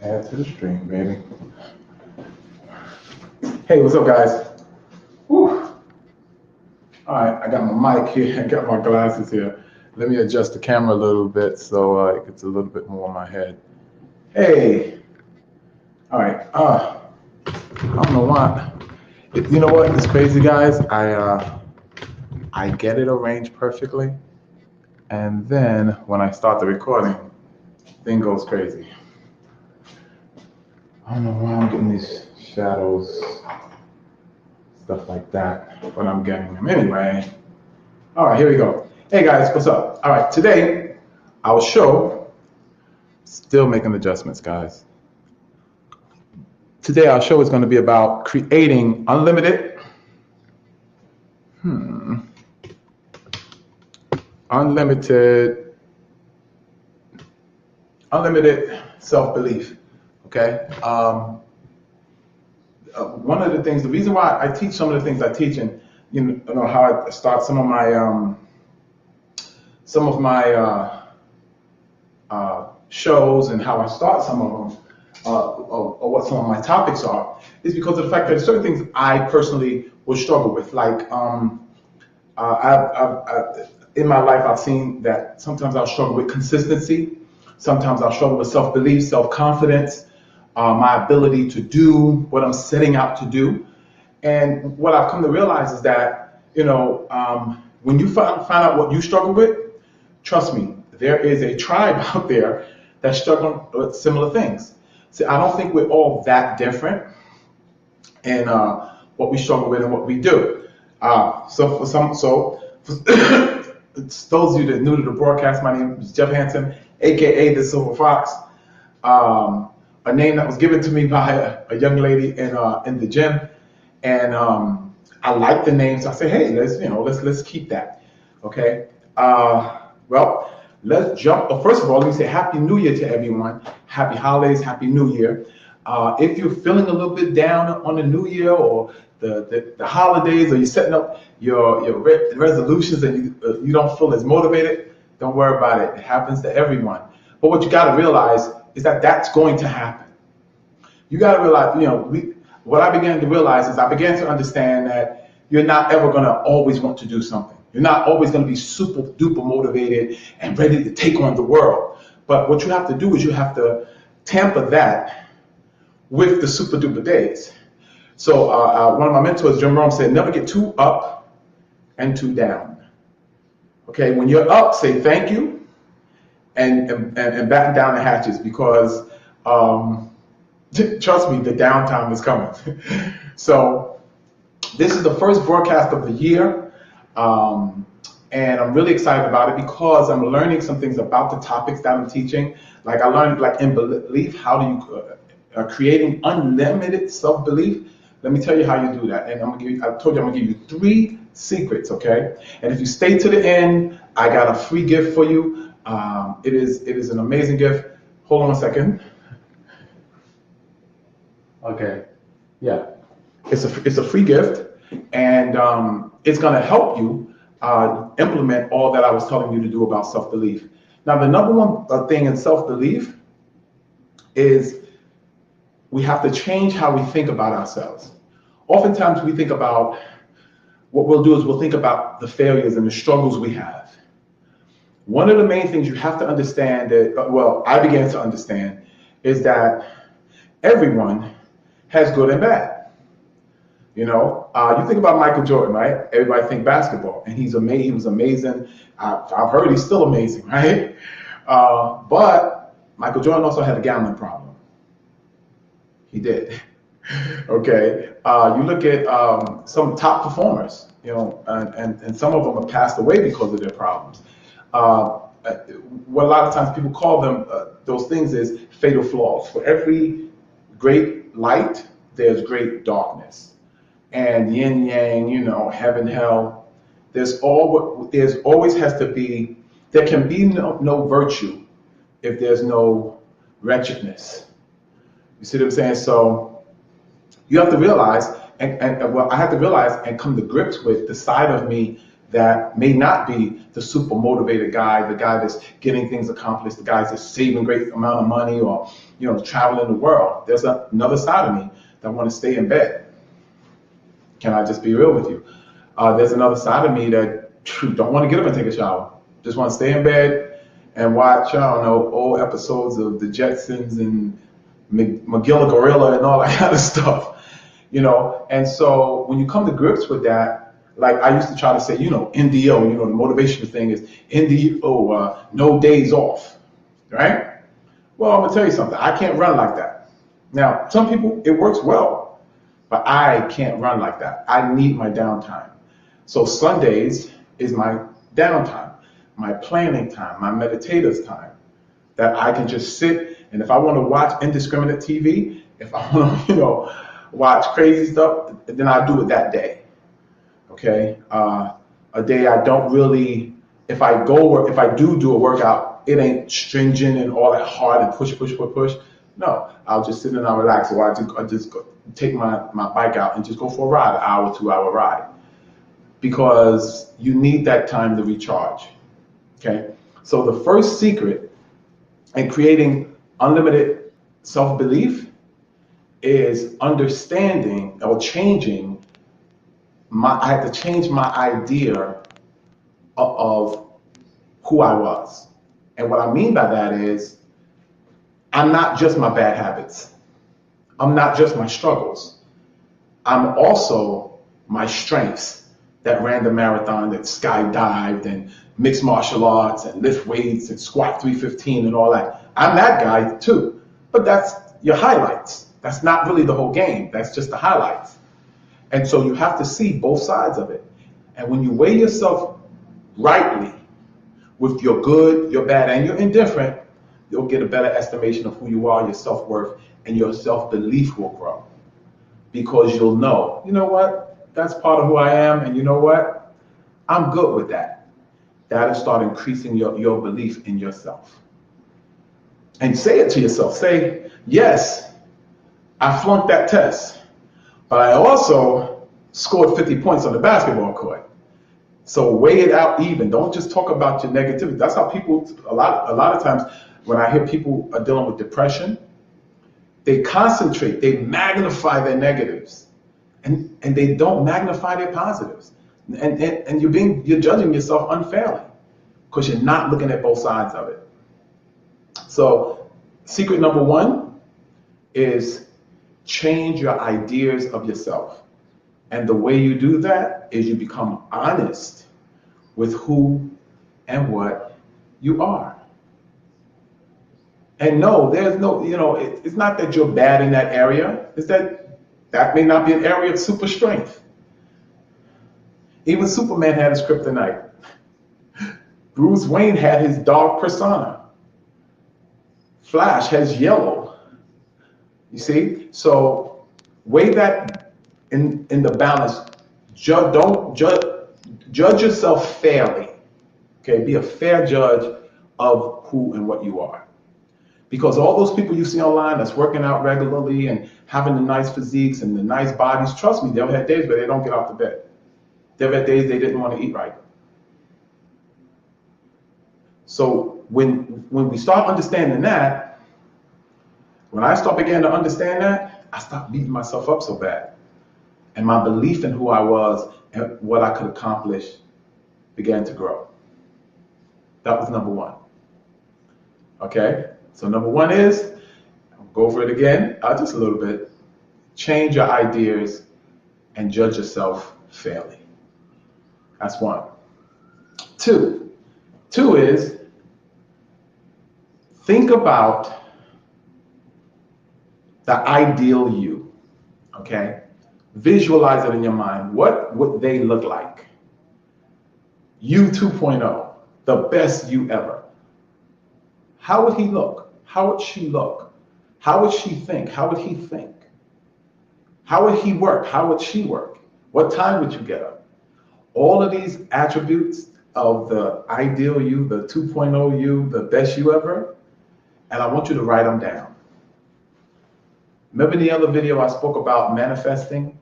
Add to the stream, baby. Hey, what's up, guys? Whew. All right, I got my mic here. I got my glasses here. Let me adjust the camera a little bit so it gets a little bit more on my head. Hey, all right. I don't know why. You know what? It's crazy, guys. I get it arranged perfectly, and then when I start the recording, thing goes crazy. I don't know why I'm getting these shadows, stuff like that, but I'm getting them anyway. All right, here we go. Hey guys, what's up? All right, today our show, still making adjustments, guys. Today our show is going to be about creating unlimited, unlimited self-belief. Okay. One of the things, the reason why I teach some of the things I teach, and you know how I start some of my shows and how I start some of them, or what some of my topics are, is because of the fact that there's certain things I personally will struggle with. Like, in my life, I've seen that sometimes I'll struggle with consistency. Sometimes I'll struggle with self-belief, self-confidence, my ability to do what I'm setting out to do. And what I've come to realize is that, when you find out what you struggle with, trust me, there is a tribe out there that's struggling with similar things. See, I don't think we're all that different in what we struggle with and what we do. For those of you that are new to the broadcast, my name is Jeff Hanson, aka the Silver Fox. A name that was given to me by a young lady in the gym, and I like the name, so I say, hey, let's keep that. Okay. Well, let's jump. First of all, let me say Happy New Year to everyone. Happy holidays, Happy New Year. If you're feeling a little bit down on the New Year or the holidays, or you're setting up your resolutions and you don't feel as motivated, don't worry about it. It happens to everyone. But what you got to realize is that that's going to happen. You got to realize, what I began to realize is I began to understand that you're not ever going to always want to do something. You're not always going to be super duper motivated and ready to take on the world. But what you have to do is you have to tamper that with the super duper days. So one of my mentors, Jim Rome, said, never get too up and too down. Okay, when you're up, say thank you and batten down the hatches, because trust me, the downtime is coming. So this is the first broadcast of the year, and I'm really excited about it because I'm learning some things about the topics that I'm teaching. Like I learned, like in belief, how do you creating unlimited self-belief. Let me tell you how you do that, and I told you I'm gonna give you 3 secrets, okay? And if you stay to the end, I got a free gift for you. It is an amazing gift. Hold on a second. Okay, yeah, it's a free gift, and it's gonna help you implement all that I was telling you to do about self-belief. Now, the number one thing in self-belief is we have to change how we think about ourselves. Oftentimes we think about, what we'll do is we'll think about the failures and the struggles we have. One of the main things you have to understand I began to understand, is that everyone has good and bad. You think about Michael Jordan, right? Everybody think basketball, and he was amazing. I've heard he's still amazing, right? But Michael Jordan also had a gambling problem. He did. Okay. You look at some top performers, and some of them have passed away because of their problems. What a lot of times people call them, those things, is fatal flaws. For every great light, there's great darkness. And yin yang, heaven, hell. There can be no virtue if there's no wretchedness. You see what I'm saying? So you have to realize, I have to realize and come to grips with the side of me that may not be the super motivated guy, the guy that's getting things accomplished, the guy that's saving great amount of money or, traveling the world. There's another side of me that want to stay in bed. Can I just be real with you? There's another side of me that don't want to get up and take a shower. Just want to stay in bed and watch, I don't know, old episodes of the Jetsons and McGill Gorilla and all that kind of stuff. And so when you come to grips with that, like I used to try to say, NDO, the motivation thing is NDO, no days off, right? Well, I'm gonna tell you something. I can't run like that. Now, some people, it works well, but I can't run like that. I need my downtime. So Sundays is my downtime, my planning time, my meditative time, that I can just sit, and if I want to watch indiscriminate TV, if I want to, watch crazy stuff, then I do it that day. Okay, a day I don't really. If I do a workout, it ain't stringent and all that hard and push. No, I'll just sit and I'll relax, or I just take my bike out and just go for a ride, an hour, 2 hour ride, because you need that time to recharge. Okay, so the first secret in creating unlimited self-belief is understanding or changing I had to change my idea of who I was. And what I mean by that is, I'm not just my bad habits. I'm not just my struggles. I'm also my strengths, that ran the marathon, that skydived and mixed martial arts and lift weights and squat 315 and all that. I'm that guy too, but that's your highlights. That's not really the whole game. That's just the highlights. And so you have to see both sides of it. And when you weigh yourself rightly with your good, your bad, and your indifferent, you'll get a better estimation of who you are, your self-worth, and your self-belief will grow. Because you'll know, you know what? That's part of who I am, and you know what? I'm good with that. That'll start increasing your belief in yourself. And say it to yourself. Say, yes, I flunked that test, but I also scored 50 points on the basketball court. So weigh it out even. Don't just talk about your negativity. That's how people, a lot of times when I hear people are dealing with depression, they concentrate, they magnify their negatives, and they don't magnify their positives. And you're judging yourself unfairly because you're not looking at both sides of it. So secret number one is change your ideas of yourself. And the way you do that is you become honest with who and what you are. And no, there's no, it's not that you're bad in that area. It's that may not be an area of super strength. Even Superman had his kryptonite. Bruce Wayne had his dark persona. Flash has yellow. You see? So weigh that in the balance. Don't judge yourself fairly. Okay, be a fair judge of who and what you are. Because all those people you see online that's working out regularly and having the nice physiques and the nice bodies, trust me, they'll have days where they don't get out of bed. They'll have days they didn't want to eat right. So when we start understanding that, when I began to understand that, I stopped beating myself up so bad. And my belief in who I was and what I could accomplish began to grow. That was number one. Okay? So number one is, I'll go over it again, just a little bit. Change your ideas and judge yourself fairly. That's one. Two is, think about the ideal you, okay? Visualize it in your mind. What would they look like? You 2.0, the best you ever. How would he look? How would she look? How would she think? How would he think? How would he work? How would she work? What time would you get up? All of these attributes of the ideal you, the 2.0 you, the best you ever, and I want you to write them down. Remember the other video I spoke about manifesting?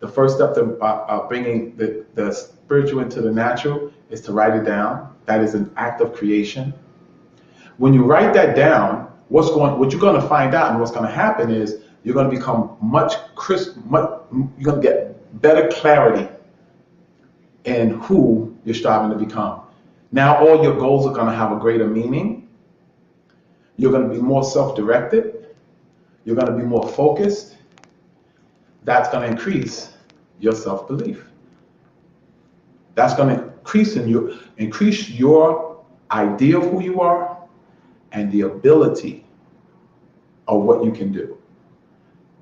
The first step to bringing the spiritual into the natural is to write it down. That is an act of creation. When you write that down, what you're going to find out and what's going to happen is you're going to become you're going to get better clarity in who you're striving to become. Now all your goals are going to have a greater meaning. You're going to be more self-directed. You're going to be more focused. That's going to increase your self-belief. That's going to increase your idea of who you are and the ability of what you can do.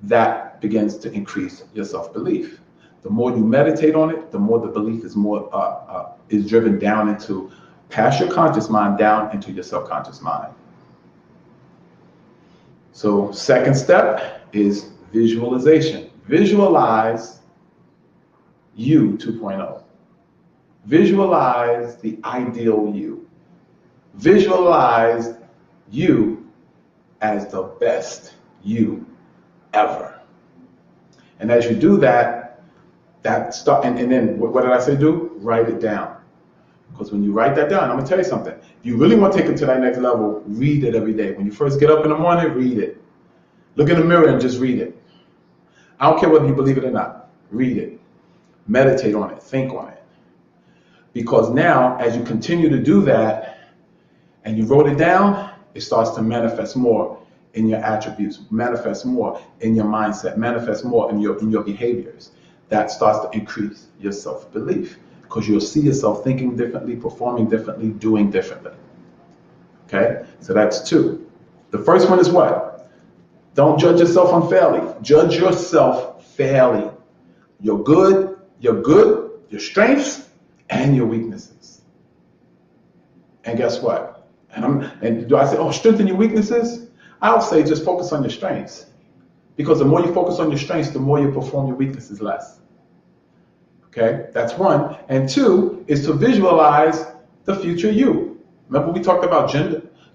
That begins to increase your self-belief. The more you meditate on it, the more the belief is driven down into past your conscious mind, down into your subconscious mind. So second step is visualization. Visualize you 2.0. Visualize the ideal you. Visualize you as the best you ever. And as you do that, and then what did I say do? Write it down. Because when you write that down, I'm going to tell you something. If you really want to take it to that next level, read it every day. When you first get up in the morning, read it. Look in the mirror and just read it. I don't care whether you believe it or not. Read it. Meditate on it. Think on it. Because now, as you continue to do that, and you wrote it down, it starts to manifest more in your attributes, manifest more in your mindset, manifest more in your behaviors. That starts to increase your self-belief because you'll see yourself thinking differently, performing differently, doing differently. Okay? So that's two. The first one is what? Don't judge yourself unfairly. Judge yourself fairly. Your good, your strengths, and your weaknesses. And guess what? And do I say, strengthen your weaknesses? I would say just focus on your strengths. Because the more you focus on your strengths, the more you perform your weaknesses less. Okay, that's one. And two is to visualize the future you. Remember we talked about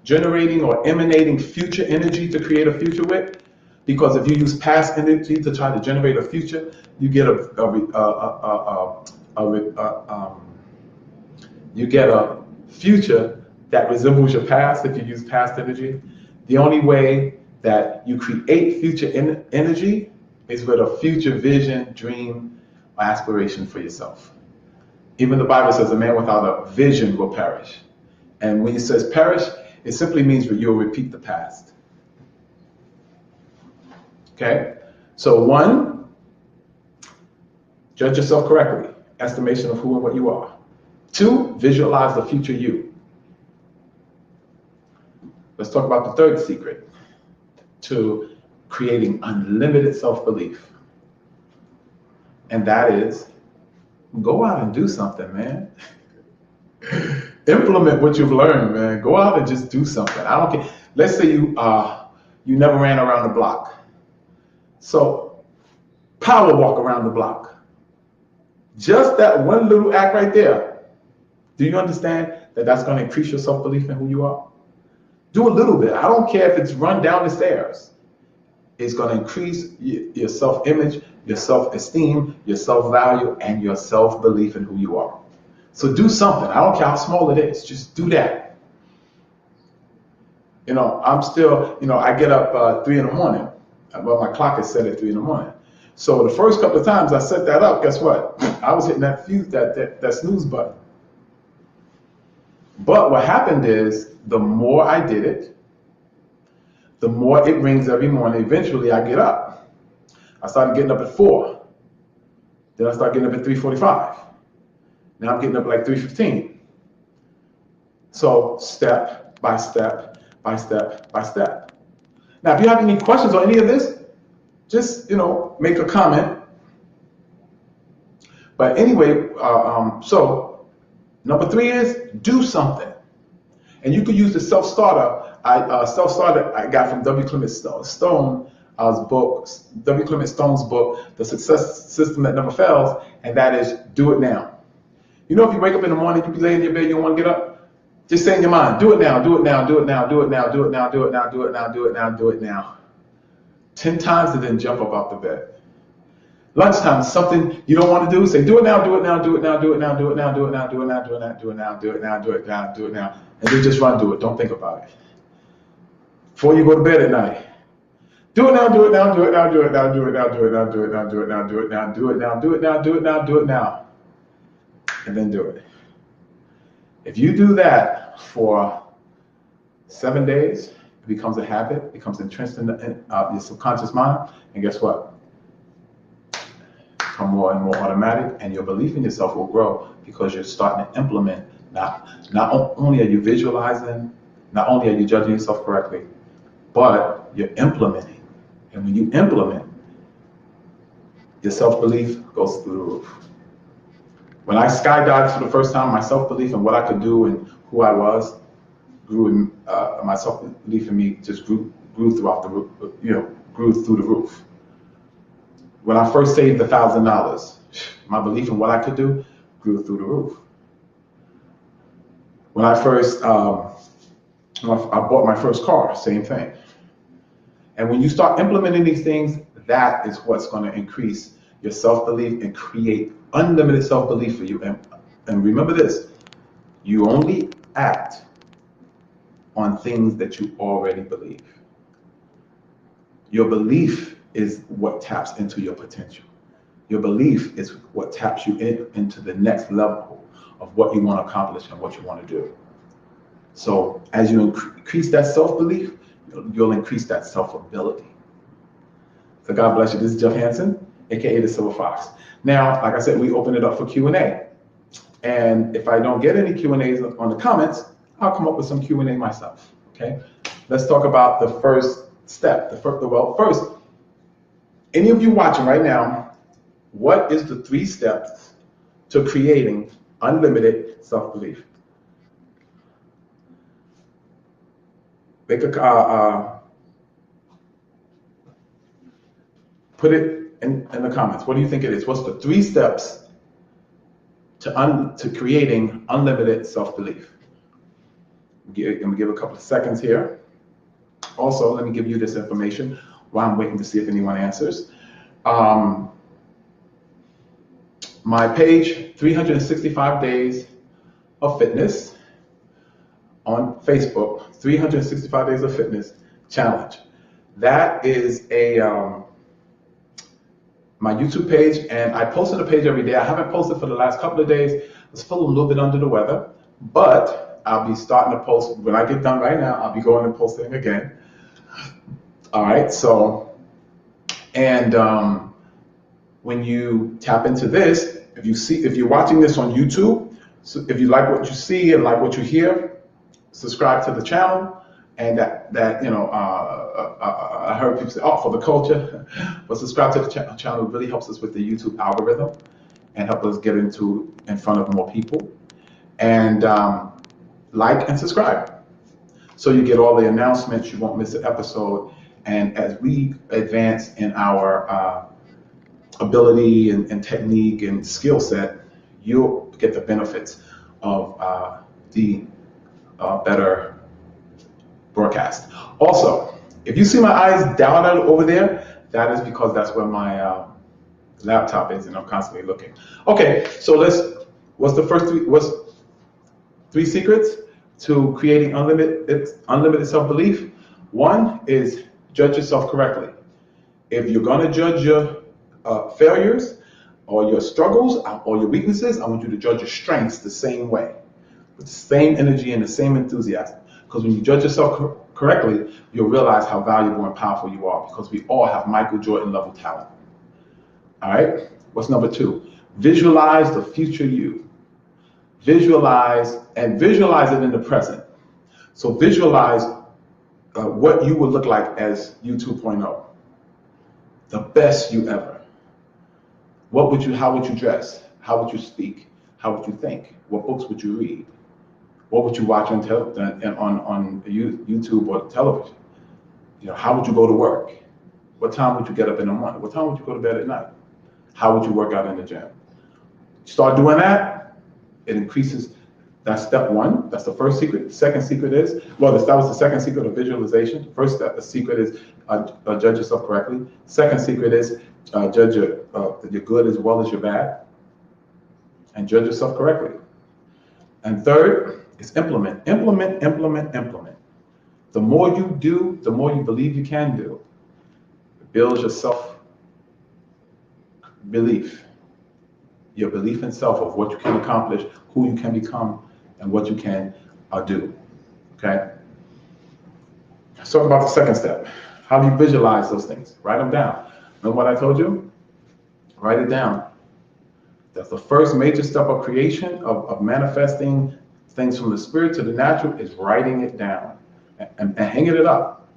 generating or emanating future energy to create a future with? Because if you use past energy to try to generate a future, you get a future that resembles your past if you use past energy. The only way that you create future energy is with a future vision, dream, or aspiration for yourself. Even the Bible says a man without a vision will perish. And when it says perish, it simply means that you'll repeat the past. Okay? So one, judge yourself correctly. Estimation of who and what you are. Two, visualize the future you. Let's talk about the third secret to creating unlimited self-belief. And that is, go out and do something, man. Implement what you've learned, man. Go out and just do something. I don't care. Let's say you never ran around the block. So power walk around the block. Just that one little act right there. Do you understand that that's going to increase your self-belief in who you are? Do a little bit. I don't care if it's run down the stairs. It's going to increase your self-image, your self-esteem, your self-value, and your self-belief in who you are. So do something. I don't care how small it is. Just do that. I'm still, I get up 3 in the morning. Well, my clock is set at 3 in the morning. So the first couple of times I set that up, guess what? I was hitting that snooze button. But what happened is, the more I did it, the more it rings every morning. Eventually I get up. I started getting up at 4. Then I started getting up at 3:45. Now I'm getting up like 3:15. So step by step, by step, by step. Now, if you have any questions on any of this, just, make a comment. But anyway, so number 3 is do something. And you could use the self-starter. I got from W. Clement Stone's book, The Success System That Never Fails, and that is do it now. If you wake up in the morning, you be laying in your bed, you don't want to get up, just say in your mind, do it now, do it now, do it now, do it now, do it now, do it now, do it now, do it now, do it now. 10 times and then jump up out the bed. Lunchtime, something you don't want to do, say, do it now, do it now, do it now, do it now, do it now, do it now, do it now, do it now, do it now, do it now, do it now, do it now, and then just run, do it. Don't think about it. Before you go to bed at night, do it now, do it now, do it now, do it now, do it now, do it now, do it now, do it now, do it now, do it now, do it now, do it now, do it now, and then do it. If you do that for 7 days, it becomes a habit, becomes entrenched in your subconscious mind, and guess what? Become more and more automatic, and your belief in yourself will grow because you're starting to implement. Not only are you visualizing, not only are you judging yourself correctly, but you're implementing. And when you implement, your self-belief goes through the roof. When I skydived for the first time, my self-belief in what I could do and who I was grew. My self-belief in me just grew throughout the roof. Grew through the roof. When I first saved $1,000, my belief in what I could do grew through the roof. When I bought my first car, same thing. And when you start implementing these things, that is what's going to increase your self-belief and create unlimited self-belief for you. And remember this, you only act on things that you already believe. Your belief is what taps into your potential. Your belief is what taps you into the next level of what you want to accomplish and what you want to do. So as you increase that self-belief, you'll increase that self-ability. So God bless you. This is Jeff Hansen, aka the Silver Fox. Now, like I said, we open it up for Q&A. And if I don't get any Q&As on the comments, I'll come up with some Q&A myself. Okay? Let's talk about the first step. First, any of you watching right now, what is the 3 steps to creating unlimited self-belief? Make a put it in the comments. What do you think it is? What's the 3 steps to creating unlimited self-belief? I'm gonna give a couple of seconds here. Also, let me give you this information while I'm waiting to see if anyone answers. My page, 365 Days of Fitness on Facebook, 365 Days of Fitness Challenge. That is my YouTube page, and I post on the page every day. I haven't posted for the last couple of days. I was feeling a little bit under the weather, but I'll be starting to post. When I get done right now, I'll be going and posting again. All right, so, and when you tap into this, if you're watching this on YouTube, so if you like what you see and like what you hear, subscribe to the channel. And I heard people say, oh, for the culture, but subscribe to the channel. It really helps us with the YouTube algorithm and help us get in front of more people. And like and subscribe, so you get all the announcements. You won't miss an episode. And as we advance in our ability and technique and skill set, you'll get the benefits of the better broadcast. Also, if you see my eyes down over there, that is because that's where my laptop is, and I'm constantly looking. Okay, so what's 3 secrets to creating unlimited self-belief? 1 is judge yourself correctly. If you're going to judge your failures or your struggles or your weaknesses, I want you to judge your strengths the same way, with the same energy and the same enthusiasm. Because when you judge yourself correctly, you'll realize how valuable and powerful you are, because we all have Michael Jordan level talent. All right? What's number 2? Visualize the future you. Visualize it in the present. So visualize what you would look like as you 2.0. The best you ever. How would you dress? How would you speak? How would you think? What books would you read? What would you watch on YouTube or television? How would you go to work? What time would you get up in the morning? What time would you go to bed at night? How would you work out in the gym? Start doing that, it increases That's step one. That's the first secret. The second secret is, well, that was the second secret of visualization. The first step, the secret is judge yourself correctly. Second secret is judge your good as well as your bad, and judge yourself correctly. And third is implement, implement, implement, implement. The more you do, the more you believe you can do. It builds your self-belief, your belief in self of what you can accomplish, who you can become, and what you can do. Okay? Let's talk about the second step. How do you visualize those things? Write them down. Remember what I told you? Write it down. That's the first major step of creation, of manifesting things from the spirit to the natural, is writing it down and hanging it up.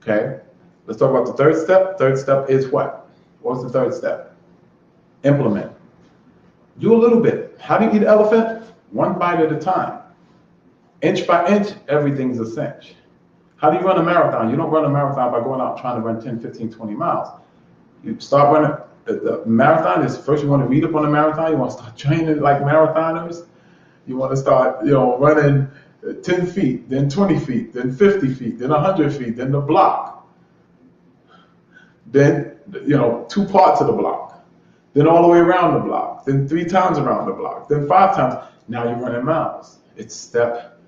Okay? Let's talk about the third step. Third step is what? What's the third step? Implement. Do a little bit. How do you eat an elephant? One bite at a time. Inch by inch, everything's a cinch. How do you run a marathon? You don't run a marathon by going out trying to run 10, 15, 20 miles. You start running. The marathon is first you want to read up on the marathon. You want to start training like marathoners. You want to start, running 10 feet, then 20 feet, then 50 feet, then 100 feet, then the block. Then, 2 parts of the block. Then all the way around the block. Then 3 times around the block. Then 5 times. Now you're running miles. It's step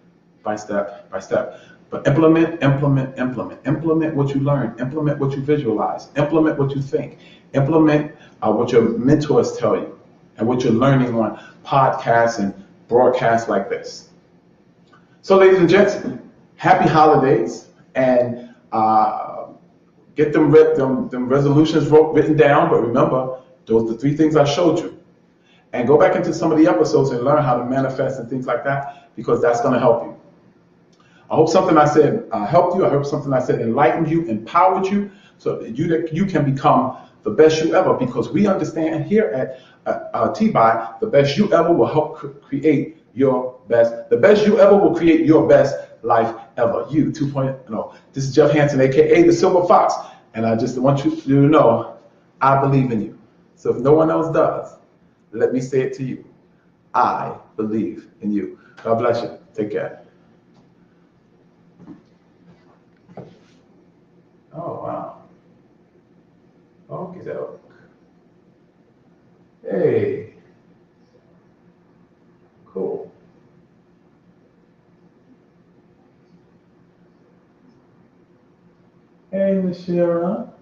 by step by step. But implement, implement, implement. Implement what you learn. Implement what you visualize. Implement what you think. Implement what your mentors tell you and what you're learning on podcasts and broadcasts like this. So, ladies and gents, happy holidays, and get them resolutions written down. But remember, those are the 3 things I showed you. And go back into some of the episodes and learn how to manifest and things like that, because that's going to help you. I hope something I said helped you. I hope something I said enlightened you, empowered you, so that you can become the best you ever, because we understand here at T-Buy, the best you ever will help create your best. The best you ever will create your best life ever. You 2.0. This is Jeff Hansen, aka the Silver Fox, and I just want you to know I believe in you. So if no one else does, let me say it to you. I believe in you. God bless you. Take care. Oh, wow. Okay, so. Hey. Cool. Hey, Michelle.